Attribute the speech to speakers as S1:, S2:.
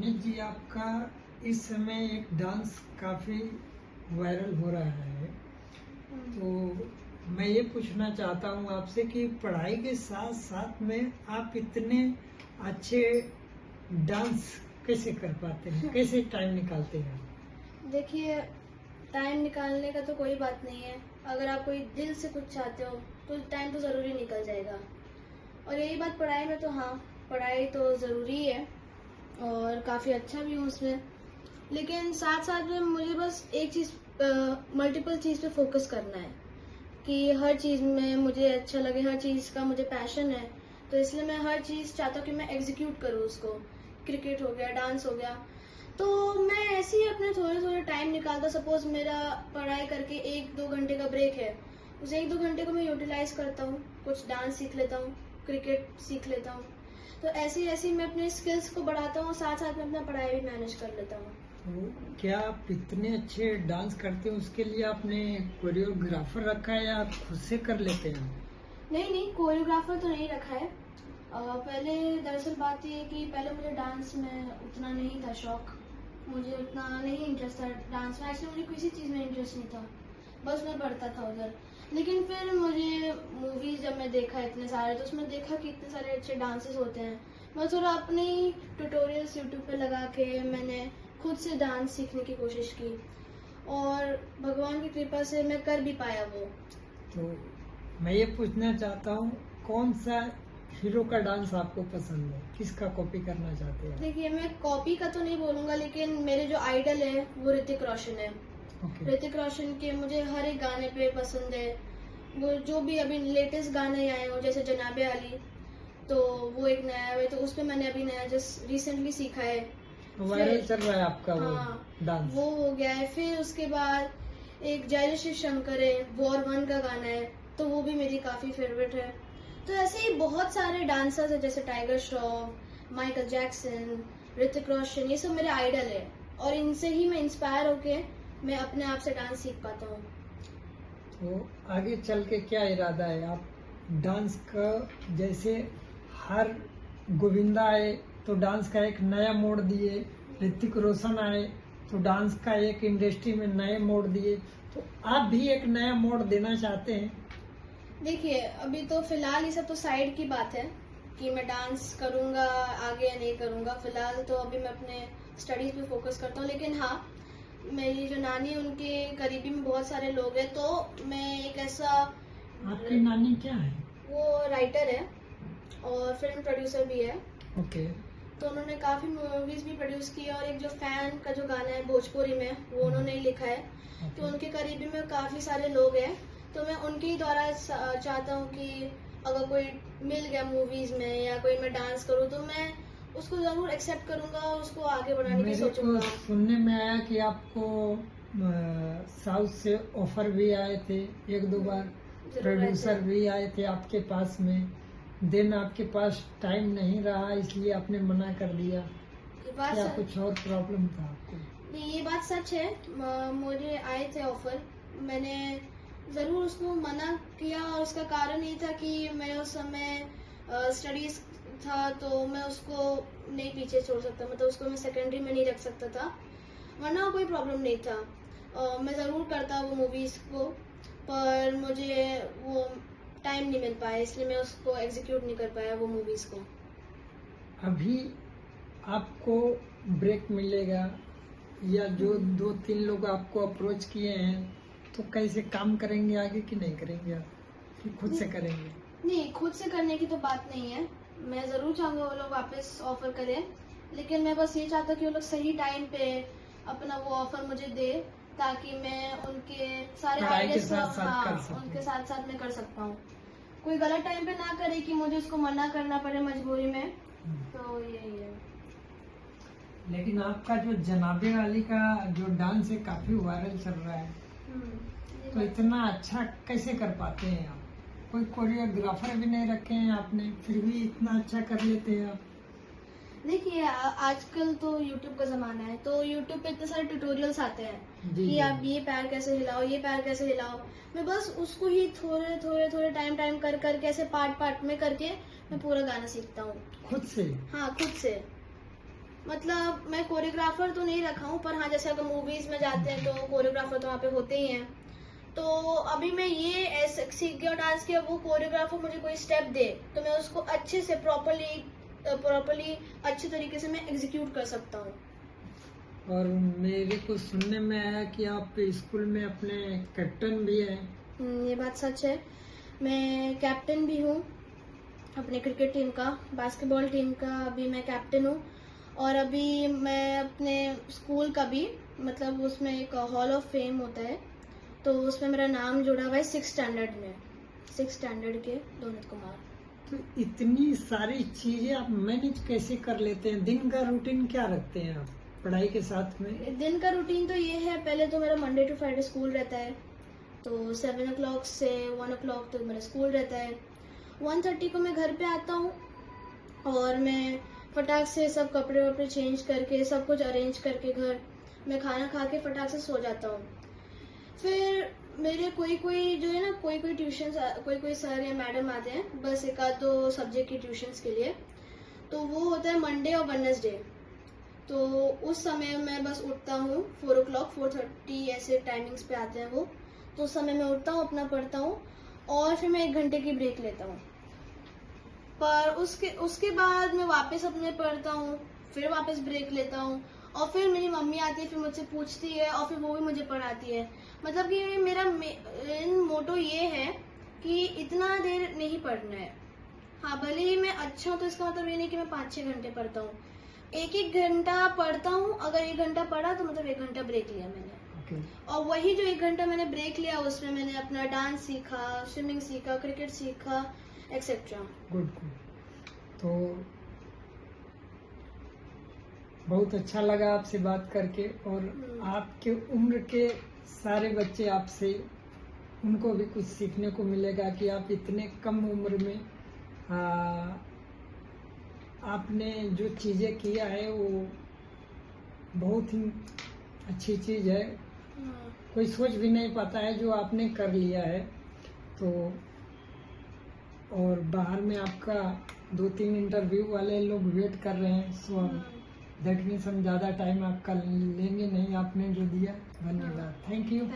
S1: अमित जी, आपका इस समय एक डांस काफी वायरल हो रहा है, तो मैं ये पूछना चाहता हूँ आपसे कि पढ़ाई के साथ साथ में आप इतने अच्छे डांस कैसे कर पाते हैं, कैसे टाइम निकालते हैं?
S2: देखिए, टाइम निकालने का तो कोई बात नहीं है। अगर आप कोई दिल से कुछ चाहते हो तो टाइम तो ज़रूरी निकल जाएगा। और यही बात पढ़ाई में तो हाँ, पढ़ाई तो ज़रूरी है और काफ़ी अच्छा भी हूँ उसमें। लेकिन साथ साथ में मुझे बस एक चीज़, मल्टीपल चीज़ पे फोकस करना है कि हर चीज़ में मुझे अच्छा लगे, हर चीज़ का मुझे पैशन है। तो इसलिए मैं हर चीज़ चाहता हूँ कि मैं एग्जीक्यूट करूँ उसको। क्रिकेट हो गया, डांस हो गया, तो मैं ऐसे ही अपने थोड़े थोड़े टाइम निकालता। सपोज मेरा पढ़ाई करके 1-2 घंटे का ब्रेक है, उस 1-2 घंटे को मैं यूटिलाइज करता हूँ, कुछ डांस सीख लेता हूँ, क्रिकेट सीख लेता हूँ। तो ऐसे ही मैं अपने स्किल्स को बढ़ाता हूँ, साथ साथ में अपना पढ़ाई भी मैनेज कर लेता हूँ।
S1: तो क्या आप इतने अच्छे डांस करते हैं, उसके लिए आपने कोरियोग्राफर रखा है या आप खुद से कर लेते हैं?
S2: नहीं, कोरियोग्राफर तो नहीं रखा है। पहले दरअसल बात ये है कि पहले मुझे डांस में उतना नहीं था शौक, मुझे उतना नहीं इंटरेस्ट था डांस में। एक्चुअली मुझे किसी चीज़ में इंटरेस्ट नहीं था, बस मैं पढ़ता था उधर। लेकिन फिर मुझे मूवीज़ जब मैं देखा इतने सारे, तो उसमें देखा कि इतने सारे अच्छे डांसेस होते हैं। मैं थोड़ा अपने ही ट्यूटोरियल्स यूट्यूब पे लगा के मैंने खुद से डांस सीखने की कोशिश की और भगवान की कृपा से मैं कर भी पाया वो।
S1: तो मैं ये पूछना चाहता हूँ, कौन सा हीरो का डांस आपको पसंद है, किसका कॉपी करना चाहते हैं?
S2: देखिए, मैं कॉपी का तो नहीं बोलूँगा, लेकिन मेरे जो आइडल है वो ऋतिक रोशन है।
S1: ओके।
S2: ऋतिक रोशन के मुझे हर एक गाने पे पसंद है। वो जो भी अभी लेटेस्ट गाने आए हो, जैसे जनाबे आली, तो वो एक नया है, तो उस पे मैंने अभी नया जस्ट रिसेंटली सीखा है।
S1: वायरल
S2: फिर
S1: चल रहा है आपका वो
S2: हाँ,
S1: डांस?
S2: वो हो गया है। फिर उसके बाद एक जय शिव शंकर है, वॉर 1 का गाना है, तो वो भी मेरी काफ़ी फेवरेट है। तो ऐसे ही बहुत सारे डांसर्स हैं, जैसे टाइगर श्रॉफ, माइकल जैक्सन, ऋतिक रोशन, ये सब मेरे आइडल है और इनसे ही मैं इंस्पायर होके मैं अपने आप से डांस सीख पाता हूँ।
S1: तो आगे चल के क्या इरादा है आप डांस का? जैसे हर गोविंदा आए तो डांस का एक नया मोड़ दिए, ऋतिक रोशन आए तो डांस का एक इंडस्ट्री में नए मोड़ दिए, तो आप भी एक नया मोड़ देना चाहते हैं?
S2: देखिए, अभी तो फिलहाल ये सब तो साइड की बात है कि मैं डांस करूँगा आगे या नहीं करूँगा। फिलहाल तो अभी मैं अपने स्टडीज़ पे फोकस करता हूँ। लेकिन हाँ, मेरी जो नानी है उनके करीबी में बहुत सारे लोग हैं, तो मैं एक ऐसा,
S1: आपकी नानी क्या है?
S2: वो राइटर है और फिल्म प्रोड्यूसर भी है।
S1: ओके।
S2: तो उन्होंने काफ़ी मूवीज़ भी प्रोड्यूस की है और एक जो फैन का जो गाना है भोजपुरी में, वो उन्होंने ही लिखा है। तो उनके करीबी में काफ़ी सारे लोग हैं, तो मैं उनके ही द्वारा चाहता हूँ कि अगर कोई मिल गया मूवीज़ में या कोई मैं डांस करूँ, तो मैं उसको ज़रूर एक्सेप्ट करूँगा और उसको आगे बढ़ाने की
S1: मेरे को
S2: सोचूंगा।
S1: सुनने में आया कि आपको साउथ से ऑफर भी आए थे, एक दो बार
S2: जरूर
S1: प्रोड्यूसर
S2: रहते हैं।
S1: भी आए थे आपके पास में, देन आपके पास टाइम नहीं रहा इसलिए आपने मना कर दिया।
S2: ये बात
S1: क्या कुछ और प्रॉब्लम था आपको?
S2: नहीं, ये बात सच है। मुझे आए थे ऑफर, मैंने ज़रूर उसको मना किया और उसका कारण ये था कि मैं उस समय स्टडीज़ था, तो मैं उसको नहीं पीछे छोड़ सकता, मतलब उसको मैं सेकेंडरी में नहीं रख सकता था, वरना कोई प्रॉब्लम नहीं था। मैं ज़रूर करता वो मूवीज़ को, पर मुझे वो टाइम नहीं मिल पाया, इसलिए मैं उसको एग्जीक्यूट नहीं कर पाया वो मूवीज़ को।
S1: अभी आपको ब्रेक मिलेगा या जो दो तीन लोग आपको अप्रोच किए हैं, तो कैसे काम करेंगे आगे कि नहीं करेंगे आप, कि खुद से करेंगे?
S2: नहीं, खुद से करने की तो बात नहीं है। मैं ज़रूर चाहूँगा वो लोग वापस ऑफ़र करें, लेकिन मैं बस ये चाहता हूँ कि वो लोग सही टाइम पे अपना वो ऑफ़र मुझे दे, ताकि मैं उनके सारे
S1: पढ़ाई के
S2: आइडियाज़ को,
S1: साथ साथ कर
S2: हाँ,
S1: सकूं।
S2: उनके साथ साथ मैं कर सकता हूँ। कोई गलत टाइम पे ना करे कि मुझे उसको मना करना पड़े मजबूरी में, तो यही है।
S1: लेकिन आपका जो जनाबे वाली का जो डांस है काफी वायरल चल रहा है,
S2: ये
S1: तो
S2: बात
S1: इतना अच्छा कैसे कर पाते हैं आप? कोई कोरियोग्राफर भी नहीं रखे हैं आपने, फिर भी इतना अच्छा कर लेते हैं आप?
S2: देखिए, आजकल तो यूट्यूब का ज़माना है, तो यूट्यूब पे इतने सारे ट्यूटोरियल्स आते हैं
S1: जी
S2: कि
S1: जी।
S2: आप ये पैर कैसे हिलाओ, ये पैर कैसे हिलाओ। मैं बस उसको ही थोड़े थोड़े थोड़े टाइम कर कर के, ऐसे पार्ट पार्ट में करके मैं पूरा गाना सीखता हूँ।
S1: खुद से?
S2: हाँ, खुद से। मतलब मैं कोरियोग्राफर तो नहीं रखा हूँ, पर हाँ जैसे अगर मूवीज में जाते हैं तो कोरियोग्राफर तो वहाँ पे होते ही हैं। तो अभी मैं ये ऐसे सीख गया डांस किया, वो कोरियोग्राफर मुझे कोई स्टेप दे तो मैं उसको अच्छे से प्रॉपरली अच्छे तरीके से मैं एग्जीक्यूट कर सकता हूँ।
S1: और मेरे को सुनने में आया कि आप स्कूल में अपने कैप्टन भी हैं।
S2: ये बात सच है, मैं कैप्टन भी हूँ अपने क्रिकेट टीम का, बास्केटबॉल टीम का भी मैं कैप्टन हूँ। और अभी मैं अपने स्कूल का भी, मतलब उसमें एक हॉल ऑफ फेम होता है, तो उसमें मेरा नाम जुड़ा हुआ है 6th स्टैंडर्ड में, 6th स्टैंडर्ड के दोनित कुमार।
S1: तो इतनी सारी चीजें आप मैनेज कैसे कर लेते हैं? दिन का रूटीन क्या रखते हैं आप पढ़ाई के साथ में?
S2: दिन का रूटीन तो ये है, पहले तो मेरा मंडे टू फ्राइडे स्कूल रहता है, तो 7 o'clock से 1 o'clock तक मेरा स्कूल रहता है। 1:30 को मैं घर पे आता हूँ और मैं फटाक से सब कपड़े वपड़े चेंज करके सब कुछ अरेंज करके घर में खाना खा के फटाक से सो जाता हूँ। फिर मेरे कोई जो है ना, कोई ट्यूशन, कोई सर या मैडम आते हैं, बस एक आध दो सब्जेक्ट की ट्यूशन्स के लिए, तो वो होता है मंडे और वेडनेसडे। तो उस समय मैं बस उठता हूँ 4 o'clock 4:30 ऐसे टाइमिंग्स पे आते हैं वो, तो उस समय मैं उठता हूँ, अपना पढ़ता हूँ और फिर मैं 1 घंटे की ब्रेक लेता हूँ। पर उसके बाद मैं वापस अपने पढ़ता हूँ, फिर वापस ब्रेक लेता हूँ और फिर मेरी मम्मी आती है, फिर मुझसे पूछती है और फिर वो भी मुझे पढ़ाती है। मतलब कि मेरा मेन मोटो ये है कि इतना देर नहीं पढ़ना है। हाँ, भले ही मैं अच्छा हूँ तो इसका मतलब ये नहीं कि मैं 5-6 घंटे पढ़ता हूँ, 1-1 घंटा पढ़ता हूँ। अगर 1 घंटा पढ़ा तो मतलब 1 घंटा ब्रेक लिया मैंने। और वही जो 1 घंटा मैंने ब्रेक लिया उसमें मैंने अपना डांस सीखा, स्विमिंग सीखा, क्रिकेट सीखा, एक्सेट्रा।
S1: गुड। तो बहुत अच्छा लगा आपसे बात करके। और आपके उम्र के सारे बच्चे आपसे, उनको भी कुछ सीखने को मिलेगा कि आप इतने कम उम्र में आपने जो चीज़ें किया है वो बहुत ही अच्छी चीज़ है। कोई सोच भी नहीं पाता है जो आपने कर लिया है। तो और बाहर में आपका 2-3 इंटरव्यू वाले लोग वेट कर रहे हैं, सो दैट मीन्स हम ज़्यादा टाइम आपका लेंगे नहीं, आपने जो दिया। धन्यवाद। Thank you.